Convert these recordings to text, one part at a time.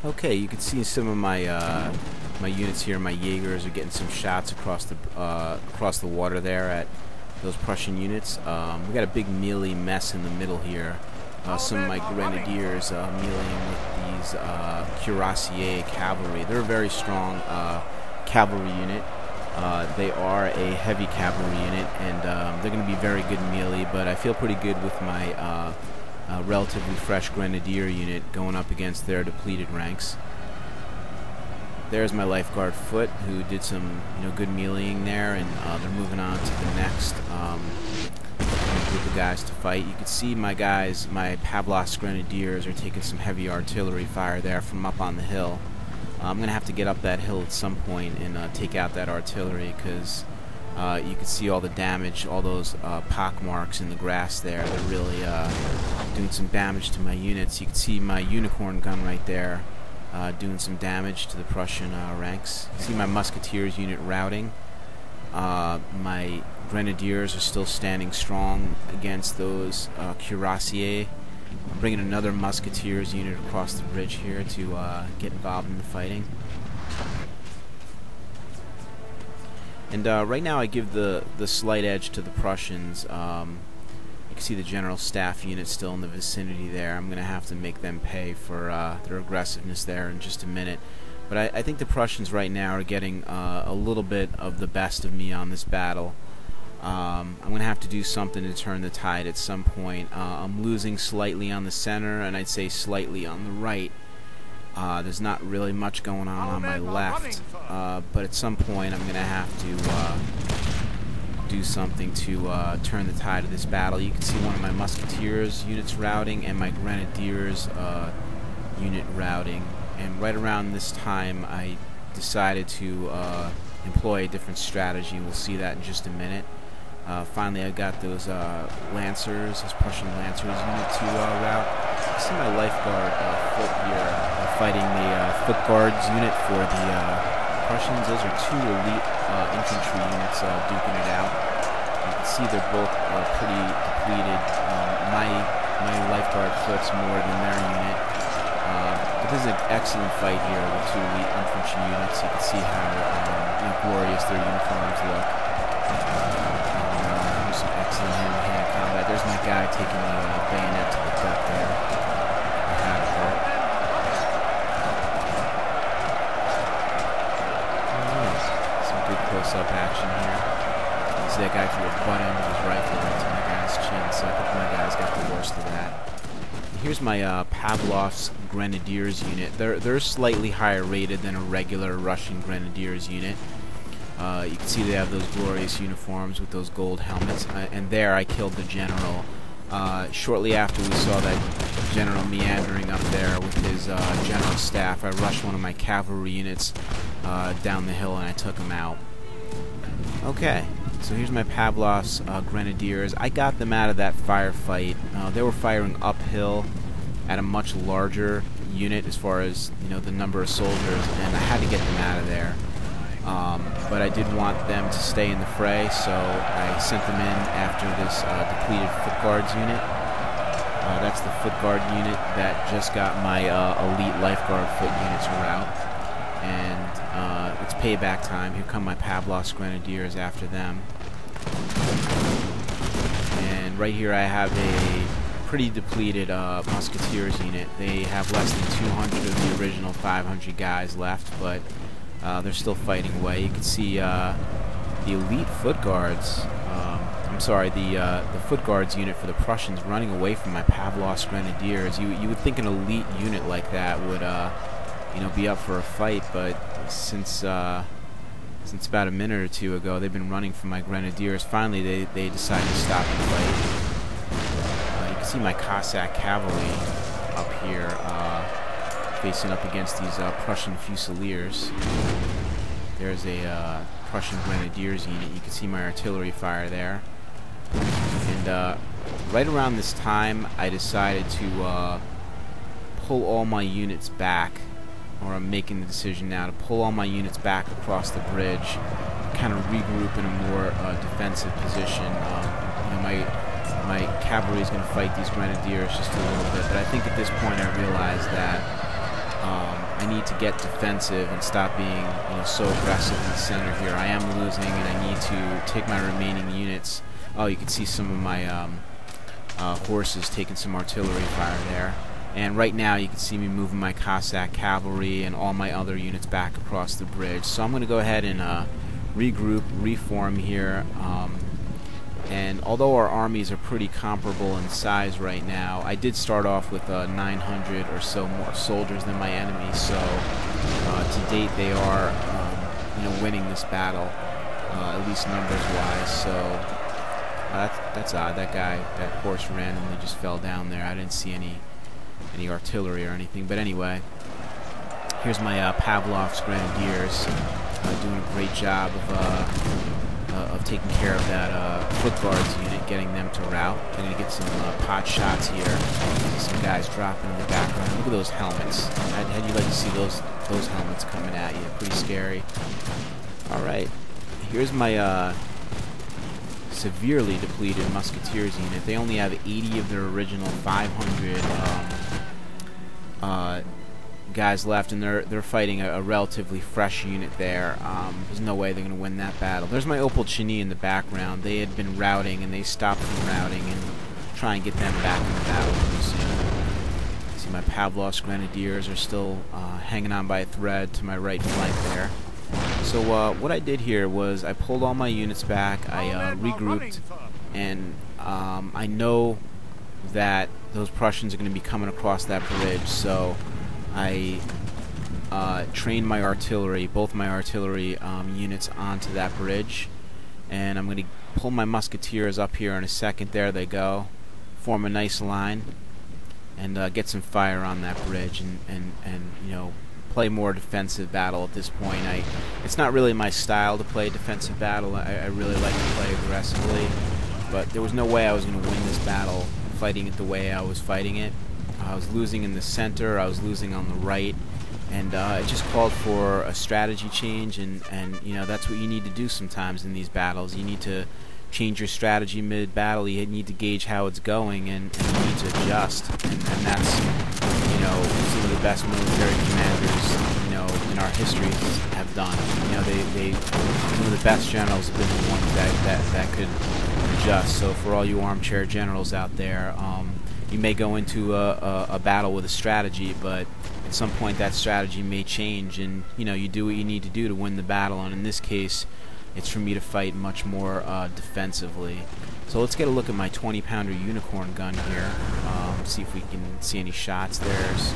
Okay, you can see some of my my units here. My Jaegers are getting some shots across the water there at those Prussian units. We got a big melee mess in the middle here. Some of my grenadiers meleeing with these cuirassier cavalry. They're a very strong cavalry unit. They are a heavy cavalry unit, and they're going to be very good melee. But I feel pretty good with my relatively fresh grenadier unit going up against their depleted ranks. There's my lifeguard foot, who did some good meleeing there, and they're moving on to the next group of guys to fight. You can see my guys, my Pavlovsk grenadiers, are taking some heavy artillery fire there from up on the hill. I'm gonna have to get up that hill at some point and take out that artillery, because you can see all the damage, all those pock marks in the grass there. They're really doing some damage to my units. You can see my unicorn gun right there doing some damage to the Prussian ranks. You see my musketeers unit routing. My grenadiers are still standing strong against those cuirassiers. I'm bringing another musketeers unit across the bridge here to get involved in the fighting. And right now I give the slight edge to the Prussians. You can see the general staff unit still in the vicinity there. I'm going to have to make them pay for their aggressiveness there in just a minute. But I think the Prussians right now are getting a little bit of the best of me on this battle. I'm going to have to do something to turn the tide at some point. I'm losing slightly on the center, and I'd say slightly on the right. There's not really much going on my left, but at some point I'm going to have to do something to turn the tide of this battle. You can see one of my musketeers units routing and my grenadiers unit routing. And right around this time I decided to employ a different strategy. We'll see that in just a minute. Finally, I got those Lancers, those Prussian Lancers unit to route. You see my lifeguard foot here fighting the foot guards unit for the Prussians. Those are two elite infantry units duking it out. You can see they're both pretty depleted. My lifeguard foot's more than their unit. But this is an excellent fight here with two elite infantry units. You can see how glorious their uniforms look. Some excellent hand-to-hand combat. There's my guy taking the bayonet to the gut there. I had it hurt. Alright, some good close-up action here. You see that guy threw a butt end of his rifle into my guy's chin, so I think my guy's got the worst of that. And here's my Pavlovsk Grenadiers unit. They're slightly higher rated than a regular Russian Grenadiers unit. You can see they have those glorious uniforms with those gold helmets, and there I killed the general. Shortly after we saw that general meandering up there with his general staff, I rushed one of my cavalry units down the hill and I took him out. Okay, so here's my Pavlovsk Grenadiers. I got them out of that firefight. They were firing uphill at a much larger unit as far as the number of soldiers, and I had to get them out of there. But I did want them to stay in the fray, so I sent them in after this depleted foot guards unit. That's the foot guard unit that just got my elite lifeguard foot unit to rout. And it's payback time. Here come my Pavlovsk Grenadiers after them. And right here I have a pretty depleted musketeers unit. They have less than 200 of the original 500 guys left, but they're still fighting away. You can see the elite foot guards, the foot guards unit for the Prussians running away from my Pavlovsk Grenadiers. You would think an elite unit like that would be up for a fight, but since about a minute or two ago they've been running from my Grenadiers. Finally they decided to stop the fight. You can see my Cossack cavalry up here facing up against these Prussian Fusiliers. There's a Prussian Grenadiers unit. You can see my artillery fire there. And right around this time, I decided to pull all my units back, or I'm making the decision now to pull all my units back across the bridge, kind of regroup in a more defensive position. My cavalry is going to fight these Grenadiers just a little bit, but I think at this point I realized that I need to get defensive and stop being so aggressive in the center here. I am losing, and I need to take my remaining units. Oh, you can see some of my horses taking some artillery fire there. And right now you can see me moving my Cossack cavalry and all my other units back across the bridge. So I'm going to go ahead and regroup, reform here. And although our armies are pretty comparable in size right now, I did start off with 900 or so more soldiers than my enemy. So to date they are winning this battle, at least numbers-wise. So that's odd. That horse randomly just fell down there. I didn't see any artillery or anything. But anyway, here's my Pavlov's Grenadiers doing a great job of taking care of that foot guards unit, getting them to rout. They're going to get some pot shots here. Some guys dropping in the background. Look at those helmets. How'd you like to see those helmets coming at you? Pretty scary. Alright, here's my severely depleted musketeers unit. They only have 80 of their original 500 guys left, and they're fighting a relatively fresh unit there. There's no way they're going to win that battle. There's my Opolchini in the background. They had been routing, and they stopped from routing, and try and get them back in the battle pretty soon. See, my Pavlov's Grenadiers are still hanging on by a thread to my right flank there. So what I did here was I pulled all my units back, I regrouped, and I know that those Prussians are going to be coming across that bridge, so I trained my artillery, both my artillery units onto that bridge, and I'm going to pull my musketeers up here in a second. There they go. Form a nice line and get some fire on that bridge and play more defensive battle at this point. It's not really my style to play defensive battle. I really like to play aggressively, but there was no way I was going to win this battle fighting it the way I was fighting it. I was losing in the center, I was losing on the right, and it just called for a strategy change, and that's what you need to do sometimes in these battles. You need to change your strategy mid-battle. You need to gauge how it's going, and you need to adjust, and that's some of the best military commanders in our history have done. Some of the best generals have been the ones that could adjust. So for all you armchair generals out there, you may go into a battle with a strategy, but at some point that strategy may change, and you do what you need to do to win the battle. And in this case, it's for me to fight much more defensively. So let's get a look at my 20-pounder unicorn gun here. See if we can see any shots. There's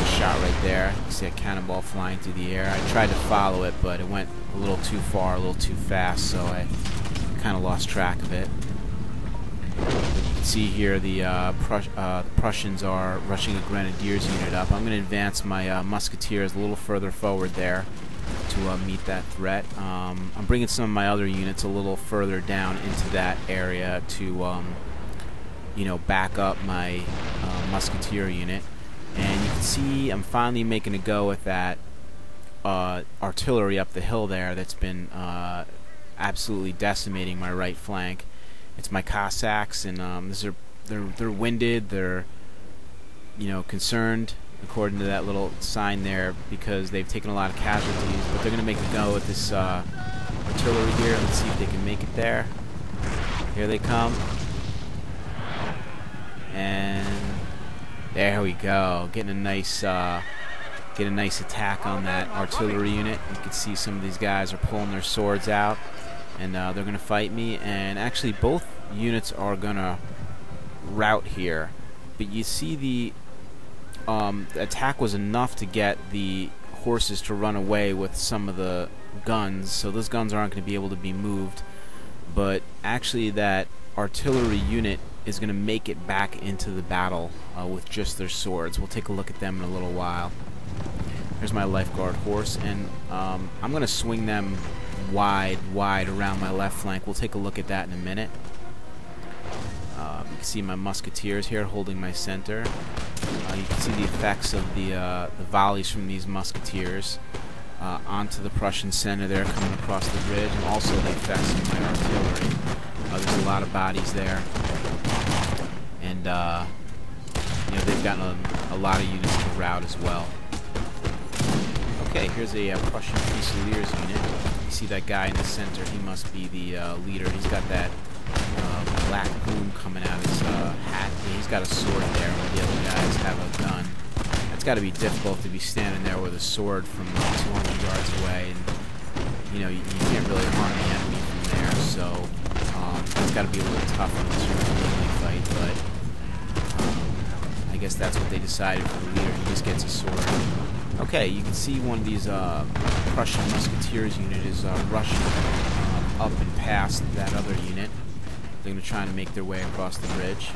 a shot right there. You can see a cannonball flying through the air. I tried to follow it, but it went a little too far, a little too fast, so I kind of lost track of it. You can see here the Prussians are rushing a Grenadiers unit up. I'm going to advance my musketeers a little further forward there to meet that threat. I'm bringing some of my other units a little further down into that area to back up my musketeer unit. And you can see I'm finally making a go at that artillery up the hill there that's been absolutely decimating my right flank. It's my Cossacks, and they're winded. They're concerned, according to that little sign there, because they've taken a lot of casualties. But they're going to make a go at this artillery here. Let's see if they can make it there. Here they come, and there we go. Getting a nice attack on that artillery unit. You can see some of these guys are pulling their swords out, and they're going to fight me. And actually, both units are going to rout here. But you see the attack was enough to get the horses to run away with some of the guns, so those guns aren't going to be able to be moved. But actually, that artillery unit is going to make it back into the battle with just their swords. We'll take a look at them in a little while. There's my lifeguard horse, and I'm going to swing them wide around my left flank. We'll take a look at that in a minute. You can see my musketeers here holding my center. You can see the effects of the volleys from these musketeers onto the Prussian center there, coming across the bridge, and also the effects of my artillery. There's a lot of bodies there, and they've gotten a lot of units to rout as well. Okay, here's a Prussian Fusiliers unit. You see that guy in the center? He must be the leader. He's got that black plume coming out of his hat. Yeah, he's got a sword there, while the other guys have a gun. That's got to be difficult to be standing there with a sword from 200 yards away, and you know you can't really harm the enemy from there. So it's got to be a little tough on this really fight, but I guess that's what they decided for the leader. He just gets a sword. Okay, you can see one of these Prussian musketeers unit is rushing up and past that other unit. They're going to try to make their way across the bridge.